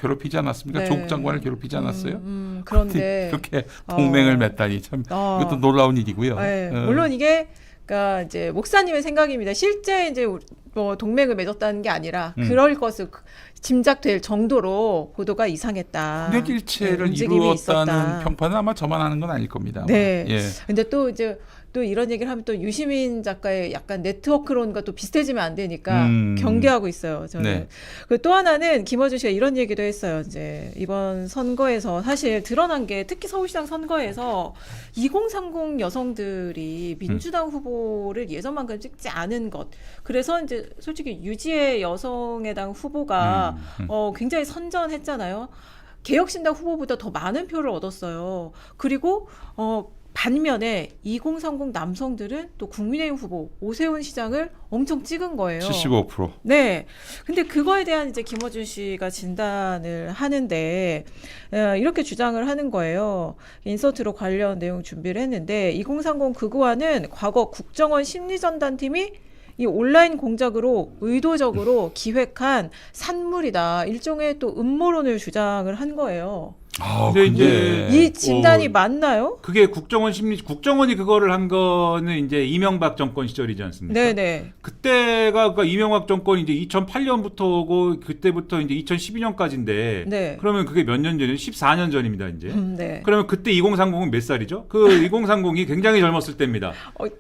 괴롭히지 않았습니까? 네. 조국 장관을 괴롭히지 않았어요? 그런데 그렇게 동맹을 맺다니 참 이것도 놀라운 일이고요. 네. 물론 이게 그러니까 이제 목사님의 생각입니다. 실제 이제 뭐 동맹을 맺었다는 게 아니라 그럴 것을 짐작될 정도로 보도가 이상했다. 군대일체를 움직임이 이루었다는 있었다. 평판은 아마 저만 하는 건 아닐 겁니다. 네. 예. 근데 또 이제 또 이런 얘기를 하면 또 유시민 작가의 약간 네트워크론과 또 비슷해지면 안 되니까 경계하고 있어요. 저는. 네. 그리고 또 하나는 김어준 씨가 이런 얘기도 했어요. 이제 이번 선거에서 사실 드러난 게 특히 서울시장 선거에서 2030 여성들이 민주당 후보를 예전만큼 찍지 않은 것. 그래서 이제 솔직히 유지의 여성의당 후보가 굉장히 선전했잖아요. 개혁신당 후보보다 더 많은 표를 얻었어요. 그리고 반면에 2030 남성들은 또 국민의힘 후보 오세훈 시장을 엄청 찍은 거예요. 75%. 네. 근데 그거에 대한 이제 김어준 씨가 진단을 하는데 이렇게 주장을 하는 거예요. 인서트로 관련 내용 준비를 했는데 2030 극우화는 과거 국정원 심리전단팀이 이 온라인 공작으로 의도적으로 기획한 산물이다. 일종의 또 음모론을 주장을 한 거예요. 근데 이제 이 진단이 맞나요? 그게 국정원이 그거를 한 거는 이제 이명박 정권 시절이지 않습니까? 네네. 그때가 그러니까 이명박 정권이 이제 2008년부터고 그때부터 이제 2012년까지인데 네. 그러면 그게 몇 년 전이에요? 14년 전입니다, 이제. 네. 그러면 그때 2030은 몇 살이죠? 그 2030이 굉장히 젊었을 때입니다.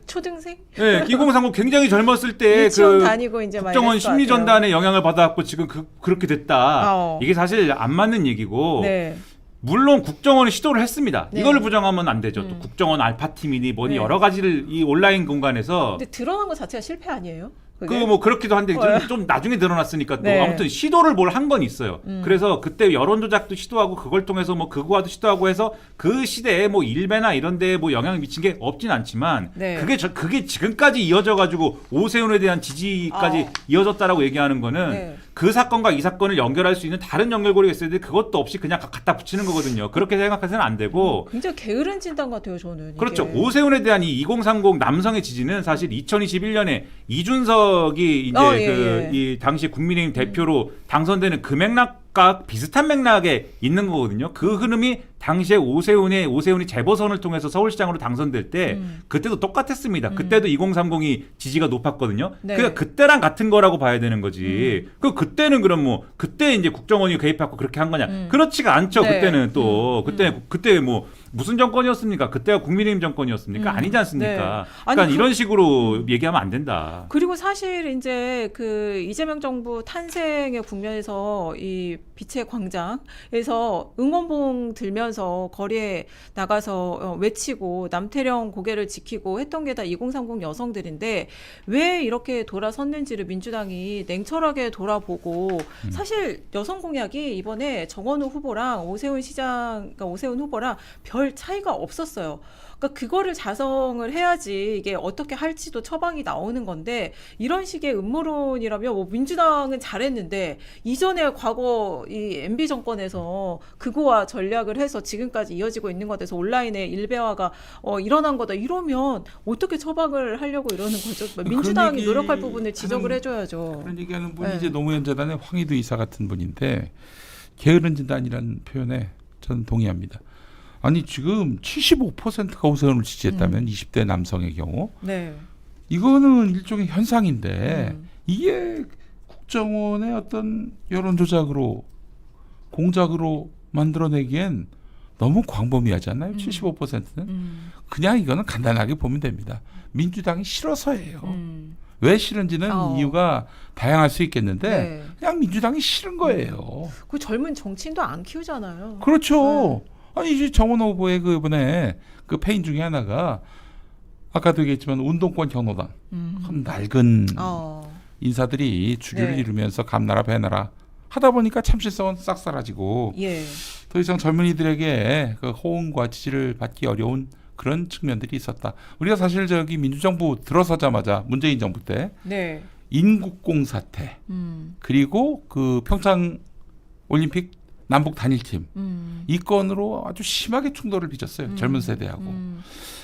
초등생? 네, 2030 굉장히 젊었을 때 유치원 그 다니고 이제 많이 국정원 했을 것 심리전단의 영향을 받아갖고 지금 그렇게 됐다. 이게 사실 안 맞는 얘기고. 네. 물론 국정원이 시도를 했습니다. 네. 이거를 부정하면 안 되죠. 또 국정원 알파팀이니 뭐니 네. 여러 가지를 이 온라인 공간에서 근데 드러난 것 자체가 실패 아니에요? 그 뭐 그렇기도 한데 좀 나중에 드러났으니까 또 네. 아무튼 시도를 뭘 한 건 있어요. 그래서 그때 여론 조작도 시도하고 그걸 통해서 뭐 극우화도 시도하고 해서 그 시대에 뭐 일베나 이런 데에 뭐 영향을 미친 게 없진 않지만 네. 그게 지금까지 이어져 가지고 오세훈에 대한 지지까지 이어졌다라고 얘기하는 거는 네. 그 사건과 이 사건을 연결할 수 있는 다른 연결고리가 있어야 되는데 그것도 없이 그냥 갖다 붙이는 거거든요. 그렇게 생각해서는 안 되고 굉장히 게으른 진단 같아요, 저는. 그렇죠. 이게. 오세훈에 대한 이 2030 남성의 지지는 사실 2021년에 이준석이 이제 이 당시 국민의힘 대표로 당선되는 그 맥락과 비슷한 맥락에 있는 거거든요. 그 흐름이 당시에 오세훈이 재보선을 통해서 서울시장으로 당선될 때 그때도 똑같았습니다. 그때도 2030이 지지가 높았거든요. 네. 그러니까 그때랑 같은 거라고 봐야 되는 거지. 그때는 그럼 뭐 그때 이제 국정원이 개입하고 그렇게 한 거냐? 그렇지가 않죠. 네. 그때는 또 그때 뭐 무슨 정권이었습니까? 그때가 국민의힘 정권이었습니까? 아니지 않습니까? 네. 그러니까 아니, 이런 식으로 얘기하면 안 된다. 그리고 사실 이제 그 이재명 정부 탄생의 국면에서 이 빛의 광장에서 응원봉 들면서 거리에 나가서 외치고 남태령 고개를 지키고 했던 게 다 2030 여성들인데 왜 이렇게 돌아섰는지를 민주당이 냉철하게 돌아보고 사실 여성 공약이 이번에 정원호 후보랑 그러니까 오세훈 후보랑 별 차이가 없었어요. 그러니까 그거를 자성을 해야지 이게 어떻게 할지도 처방이 나오는 건데 이런 식의 음모론이라면 뭐 민주당은 잘했는데 이전에 과거 이 MB 정권에서 극우화 전략을 해서 지금까지 이어지고 있는 것에서 온라인의 일배화가 일어난 거다 이러면 어떻게 처방을 하려고 이러는 거죠? 민주당이 노력할 부분을 지적을 해줘야죠. 그런 얘기하는 분이 네. 이제 노무현 재단의 황희도 이사 같은 분인데 게으른 진단이라는 표현에 저는 동의합니다. 아니 지금 75%가 오세훈을 지지했다면 20대 남성의 경우 네. 이거는 일종의 현상인데 이게 국정원의 어떤 여론 조작으로 공작으로 만들어내기엔 너무 광범위하잖아요. 75%는 그냥 이거는 간단하게 보면 됩니다. 민주당이 싫어서예요. 왜 싫은지는 이유가 다양할 수 있겠는데 네. 그냥 민주당이 싫은 거예요. 그 젊은 정치인도 안 키우잖아요. 그렇죠. 아니 이제 정원호 후보의 그 이번에 그 패인 중에 하나가 아까도 얘기했지만 운동권 경로당 낡은 인사들이 주류를 네. 이루면서 감나라 배나라 하다 보니까 참실성은 싹 사라지고 예. 더 이상 젊은이들에게 그 호응과 지지를 받기 어려운 그런 측면들이 있었다. 우리가 사실 저기 민주정부 들어서자마자 문재인 정부 때 네. 인국공 사태 그리고 그 평창 올림픽 남북 단일팀 이 건으로 아주 심하게 충돌을 빚었어요. 젊은 세대하고.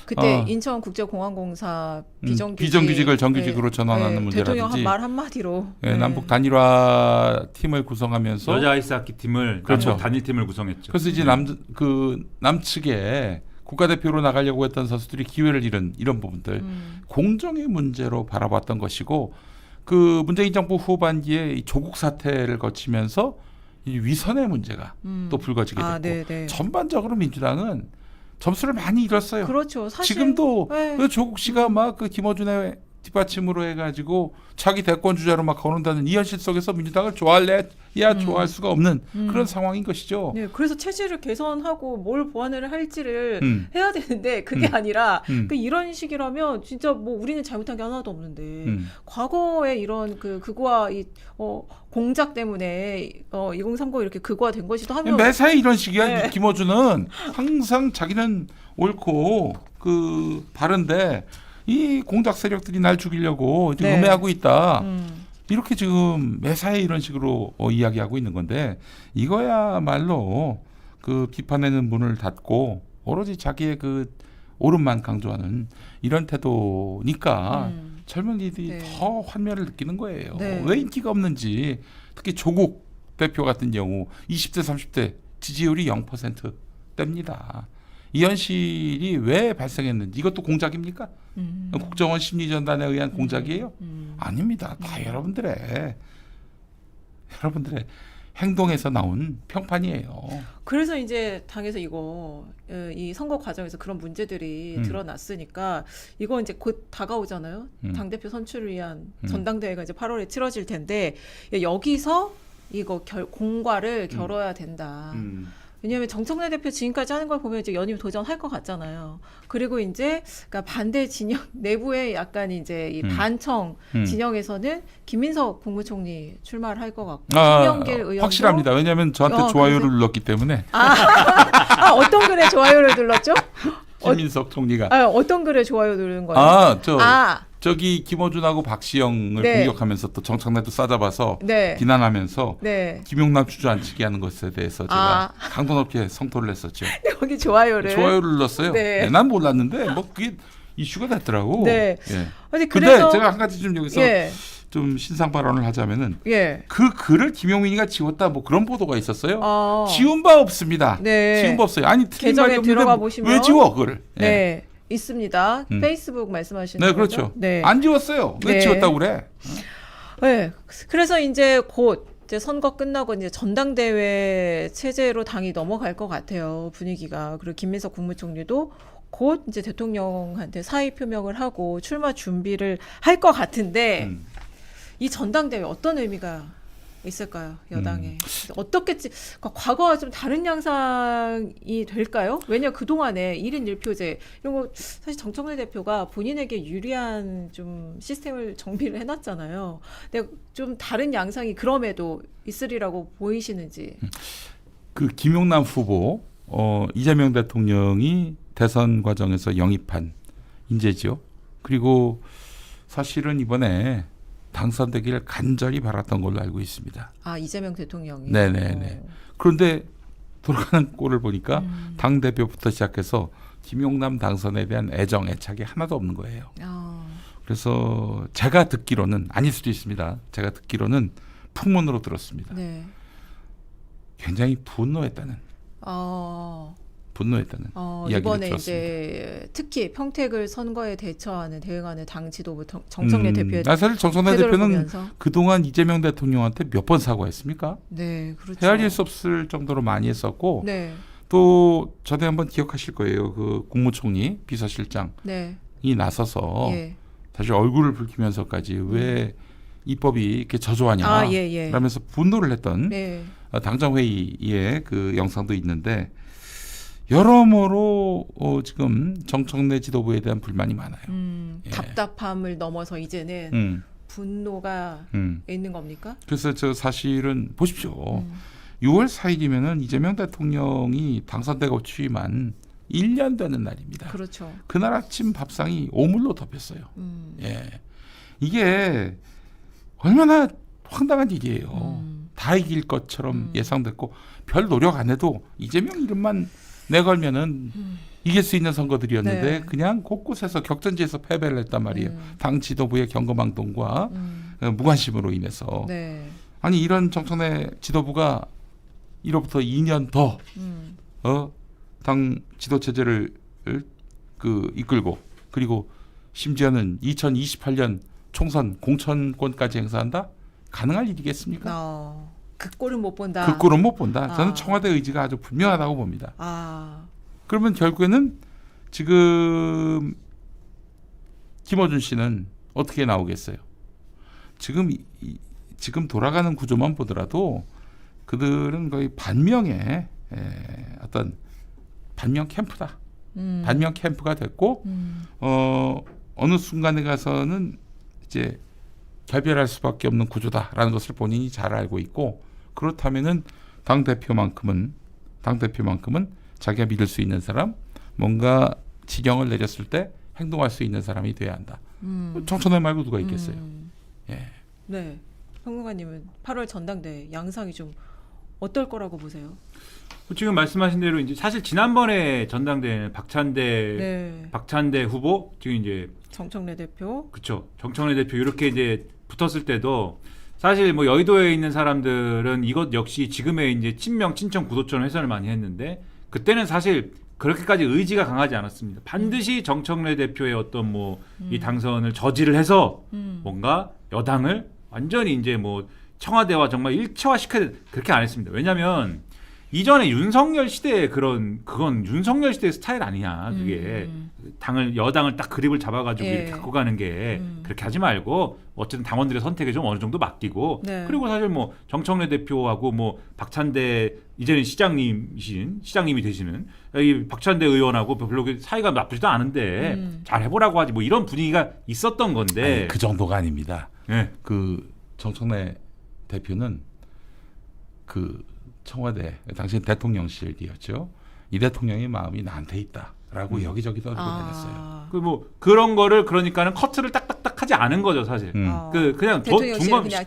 그때 인천국제공항공사 비정규직을 정규직으로 전환하는 대통령 문제라든지 말 한마디로 남북 단일화 팀을 구성하면서 여자 아이스하키 팀을 그렇죠. 남북 단일팀을 구성했죠. 그래서 이제 남측에 국가대표로 나가려고 했던 선수들이 기회를 잃은 이런 부분들 공정의 문제로 바라봤던 것이고 그 문재인 정부 후반기에 이 조국 사태를 거치면서 이 위선의 문제가 또 불거지게 됐고 네네. 전반적으로 민주당은 점수를 많이 잃었어요. 그렇죠. 사실 지금도 네. 그 조국 씨가 막 그 김어준의 뒷받침으로 해가지고 자기 대권 주자로 막 거론다는 이 현실 속에서 민주당을 좋아할래야 좋아할 수가 없는 그런 상황인 것이죠. 네, 그래서 체질을 개선하고 뭘 보완을 할지를 해야 되는데 그게 음. 아니라 음. 그 이런 식이라면 진짜 뭐 우리는 잘못한 게 하나도 없는데 과거에 이런 그거와 이 공작 때문에 2030 이렇게 그거화된 것이도 하면 매사에 이런 식이야. 네. 김어준은 항상 자기는 옳고 그 바른데 이 공작 세력들이 날 죽이려고 지금 네. 음해하고 있다. 이렇게 지금 매사에 이런 식으로 이야기하고 있는 건데 이거야말로 그 비판에는 문을 닫고 오로지 자기의 그 옳음만 강조하는 이런 태도니까 젊은이들이 네. 더 환멸을 느끼는 거예요. 네. 왜 인기가 없는지 특히 조국 대표 같은 경우 20대 30대 지지율이 0%대입니다. 이 현실이 왜 발생했는지 이것도 공작입니까? 국정원 심리전단에 의한 공작이에요? 아닙니다. 다 여러분들의 행동에서 나온 평판이에요. 그래서 이제 당에서 이 선거 과정에서 그런 문제들이 음. 드러났으니까 이거 이제 곧 다가오잖아요. 당대표 선출을 위한 전당대회가 이제 8월에 치러질 텐데 여기서 이거 공과를 겨뤄야 된다. 왜냐하면 정청래 대표 지금까지 하는 걸 보면 이제 연임 도전할 것 같잖아요. 그리고 이제 그러니까 반대 진영 내부에 약간 이제 이 반청 진영에서는 김민석 국무총리 출마를 할 것 같고 신명길 의원도 확실합니다. 왜냐하면 저한테 좋아요를 눌렀기 때문에 어떤 글에 좋아요를 눌렀죠? 김민석 총리가 어떤 글에 좋아요 누른 거예요? 저기 김어준하고 박시영을 네. 공격하면서 또 정청래도 싸잡아서 네. 비난하면서 네. 김용남 주저앉히게 하는 것에 대해서 제가 강도 높게 성토를 했었죠. 여기 좋아요를 눌렀어요. 네. 네, 난 몰랐는데 뭐 그게 이슈가 됐더라고. 네. 예. 근데 근데 그래서 제가 한 가지 좀 여기서 예. 좀 신상 발언을 하자면은 예. 그 글을 김용민이가 지웠다 뭐 그런 보도가 있었어요. 어. 지운 바 없습니다. 네. 지운 바 없어요. 아니 틀린 계정에 말이 없는데 들어가 보시면 왜 지워 그걸? 예. 네. 있습니다. 페이스북 말씀하시는 네, 거죠? 그렇죠. 네. 안 지웠어요. 왜 네. 지웠다고 그래? 네. 그래서 이제 곧 이제 선거 끝나고 이제 전당대회 체제로 당이 넘어갈 것 같아요. 분위기가. 그리고 김민석 국무총리도 곧 이제 대통령한테 사의 표명을 하고 출마 준비를 할 것 같은데 이 전당대회 어떤 의미가 있을까요? 여당에. 어떻게 과거와 좀 다른 양상이 될까요? 왜냐 그동안에 1인 1표제 이런 거 사실 정청래 대표가 본인에게 유리한 좀 시스템을 정비를 해놨잖아요. 근데 좀 다른 양상이 그럼에도 있으리라고 보이시는지. 그 김용남 후보 이재명 대통령이 대선 과정에서 영입한 인재죠. 그리고 사실은 이번에 당선되기를 간절히 바랐던 걸로 알고 있습니다. 이재명 대통령이. 네네네. 그런데 돌아가는 꼴을 보니까 당 대표부터 시작해서 김용남 당선에 대한 애정, 애착이 하나도 없는 거예요. 그래서 제가 듣기로는 아닐 수도 있습니다. 제가 듣기로는 풍문으로 들었습니다. 네. 굉장히 분노했다는 이야기를 이번에 들었습니다. 이제 특히 평택을 선거에 대응하는 당 지도부 정청래 대표의 사실 정청래 태도를 대표는 보면서. 그동안 이재명 대통령한테 몇 번 사과했습니까? 네, 그렇죠. 헤아릴 수 없을 정도로 많이 했었고 네, 또 전에 한번 기억하실 거예요. 그 국무총리 비서실장이 네, 나서서 예. 사실 얼굴을 붉히면서까지 왜 입법이 이렇게 저조하냐 예. 라면서 분노를 했던 네, 당정회의의 그 영상도 있는데 여러모로 지금 정청래 지도부에 대한 불만이 많아요. 예. 답답함을 넘어서 이제는 분노가 있는 겁니까? 그래서 저 사실은 보십시오. 6월 4일이면은 이재명 대통령이 당선되고 취임한 1년 되는 날입니다. 그렇죠. 그날 아침 밥상이 오물로 덮였어요. 예. 이게 얼마나 황당한 일이에요. 다 이길 것처럼 예상됐고 별 노력 안 해도 이재명 이름만 내걸면은 이길 수 있는 선거들이었는데 네. 그냥 곳곳에서 격전지에서 패배를 했단 말이에요. 당 지도부의 경거망동과 무관심으로 인해서. 네. 아니 이런 정청래 지도부가 이로부터 2년 더 당 지도 체제를 이끌고 그리고 심지어는 2028년 총선 공천권까지 행사한다? 가능할 일이겠습니까? 그 꼴은 못 본다. 그 꼴은 못 본다. 저는 아. 청와대 의지가 아주 분명하다고 봅니다. 아, 그러면 결국에는 지금 김어준 씨는 어떻게 나오겠어요? 지금 돌아가는 구조만 보더라도 그들은 거의 반명의 어떤 반명 캠프다. 반명 캠프가 됐고 어느 순간에 가서는 이제 결별할 수밖에 없는 구조다라는 것을 본인이 잘 알고 있고 그렇다면은 당 대표만큼은 자기가 믿을 수 있는 사람, 뭔가 지령을 내렸을 때 행동할 수 있는 사람이 돼야 한다. 정청래 말고 누가 있겠어요? 예. 네. 평론가님은 8월 전당대회 양상이 좀 어떨 거라고 보세요? 지금 말씀하신 대로 이제 사실 지난번에 전당대회는 박찬대 후보 지금 이제 정청래 대표, 그렇죠. 정청래 대표 이렇게 이제 붙었을 때도 사실 뭐 여의도에 있는 사람들은 이것 역시 지금의 이제 친명 친청 구도처럼 해석을 많이 했는데 그때는 사실 그렇게까지 의지가 강하지 않았습니다. 반드시 정청래 대표의 어떤 뭐 이 당선을 저지를 해서 뭔가 여당을 완전히 이제 뭐 청와대와 정말 일체화시켜야 돼. 그렇게 안 했습니다. 왜냐하면 이전에 윤석열 시대의 그건 윤석열 시대의 스타일 아니냐. 그게 여당을 딱 그립을 잡아가지고 이렇게 갖고 가는 게 그렇게 하지 말고 어쨌든 당원들의 선택에 좀 어느 정도 맡기고 그리고 사실 뭐 정청래 대표하고 뭐 박찬대 이제는 시장님이 되시는 이 박찬대 의원하고 별로 사이가 나쁘지도 않은데 잘 해보라고 하지 뭐 이런 분위기가 있었던 건데 아니, 그 정도가 아닙니다. 네. 그 정청래 대표는 그 청와대 당시 대통령실이었죠. 이 대통령의 마음이 나한테 있다라고 여기저기 떠들고 다녔어요. 그 뭐 그런 거를 그러니까는 커트를 딱딱딱 하지 않은 거죠 사실. 그냥 대통령실을 그냥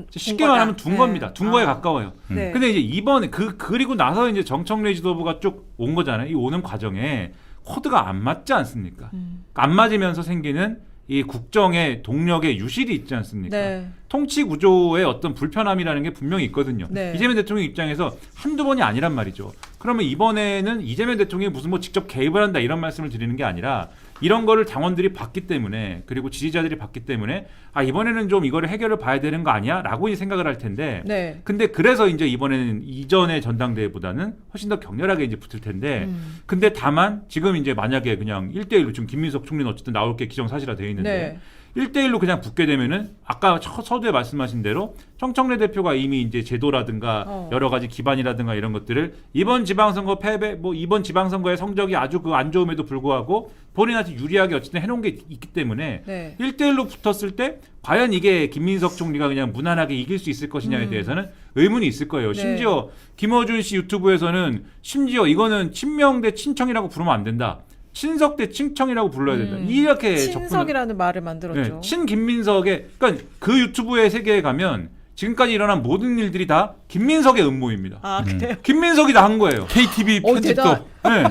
쉽게 말하면 둔 겁니다. 둔 거에 가까워요. 네. 근데 이제 이번에 그리고 나서 이제 정청래 지도부가 쭉 온 거잖아요. 이 오는 과정에 코드가 안 맞지 않습니까? 안 맞으면서 생기는 이 국정의 동력의 유실이 있지 않습니까? 네. 통치 구조의 어떤 불편함이라는 게 분명히 있거든요. 네. 이재명 대통령 입장에서 한두 번이 아니란 말이죠. 그러면 이번에는 이재명 대통령이 무슨 뭐 직접 개입을 한다 이런 말씀을 드리는 게 아니라 이런 거를 당원들이 봤기 때문에 그리고 지지자들이 봤기 때문에 아 이번에는 좀 이거를 해결을 봐야 되는 거 아니야? 라고 이제 생각을 할 텐데 네. 근데 그래서 이제 이번에는 이전의 전당대회보다는 훨씬 더 격렬하게 이제 붙을 텐데 근데 다만 지금 이제 만약에 그냥 1대1로 지금 김민석 총리는 어쨌든 나올 게 기정사실화 되어 있는데 1대1로 그냥 붙게 되면은 아까 서두에 말씀하신 대로 정청래 대표가 이미 이제 제도라든가 여러 가지 기반이라든가 이런 것들을 이번 지방선거 패배 뭐 이번 지방선거의 성적이 아주 그 안 좋음에도 불구하고 본인한테 유리하게 어쨌든 해놓은 게 있기 때문에 1대1로 붙었을 때 과연 이게 김민석 총리가 그냥 무난하게 이길 수 있을 것이냐에 대해서는 의문이 있을 거예요. 심지어 김어준 씨 유튜브에서는 심지어 이거는 친명 대 친청이라고 부르면 안 된다. 친석 대 친청이라고 불러야 된다. 이렇게 친석이라는 말을 만들었죠. 네, 친김민석의 그러니까 그 유튜브의 세계에 가면 지금까지 일어난 모든 일들이 다 김민석의 음모입니다. 아 그래요? 김민석이 다 한 거예요. KTV 편집도 네.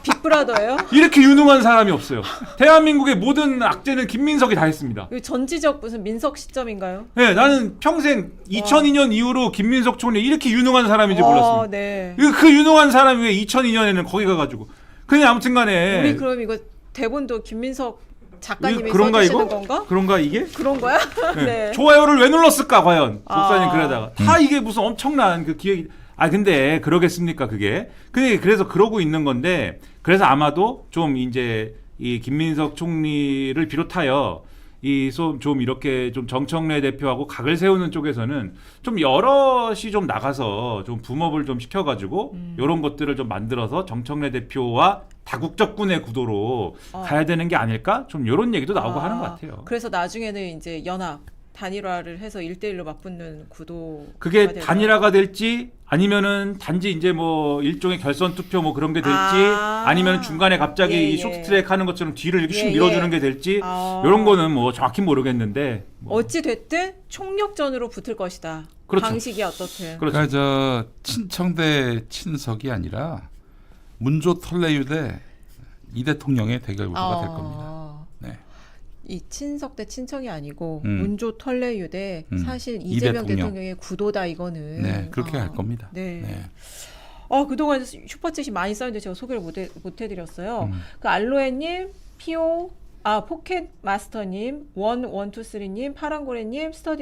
빅브라더예요? 이렇게 유능한 사람이 없어요. 대한민국의 모든 악재는 김민석이 다 했습니다. 전지적 무슨 민석 시점인가요? 네, 나는 평생 2002년 이후로 김민석 총리 이렇게 유능한 사람인지 몰랐습니다. 네. 그 유능한 사람이 왜 2002년에는 거기 가가지고 그냥 아무튼간에 우리 그럼 이거 대본도 김민석 작가님이 그런가 써주시는 이거? 건가? 그런가 이게? 그런 거야? 네. 네. 좋아요를 왜 눌렀을까 과연 목사님 아. 그러다가 다 이게 무슨 엄청난 그 기획이 근데 그러겠습니까 그게 근데 그래서 그러고 있는 건데 그래서 아마도 좀 이제 이 김민석 총리를 비롯하여 좀 이렇게 좀 정청래 대표하고 각을 세우는 쪽에서는 좀 여럿이 좀 나가서 좀 붐업을 좀 시켜가지고 이런 것들을 좀 만들어서 정청래 대표와 다국적군의 구도로 가야 되는 게 아닐까? 좀 이런 얘기도 나오고 하는 것 같아요. 그래서 나중에는 이제 연합 단일화를 해서 1대1로 맞붙는 구도. 그게 단일화가 될지 아니면은 단지 이제 뭐 일종의 결선 투표 뭐 그런 게 될지 아니면 중간에 갑자기 이 쇼트트랙 하는 것처럼 뒤를 이렇게 슉 밀어주는 게 될지 이런 거는 뭐 정확히 모르겠는데 어찌 됐든 총력전으로 붙을 것이다. 그렇죠. 방식이 어떻든. 그렇죠. 그러니까 저 친청 대 친석이 아니라 문조 털레유 이 대통령의 대결 구도가 될 겁니다. 네. 이 친석 대 친척이 아니고 문조 털레유 대 사실 이 이재명 대통령. 대통령의 구도다 이거는. 네, 그렇게 할 겁니다. 네. 네. 그동안 슈퍼챗이 많이 쌓였는데 제가 소개를 못 해드렸어요. 그 알로에님, 피오, 포켓 마스터님, 1123님, 파랑고래님, 스터디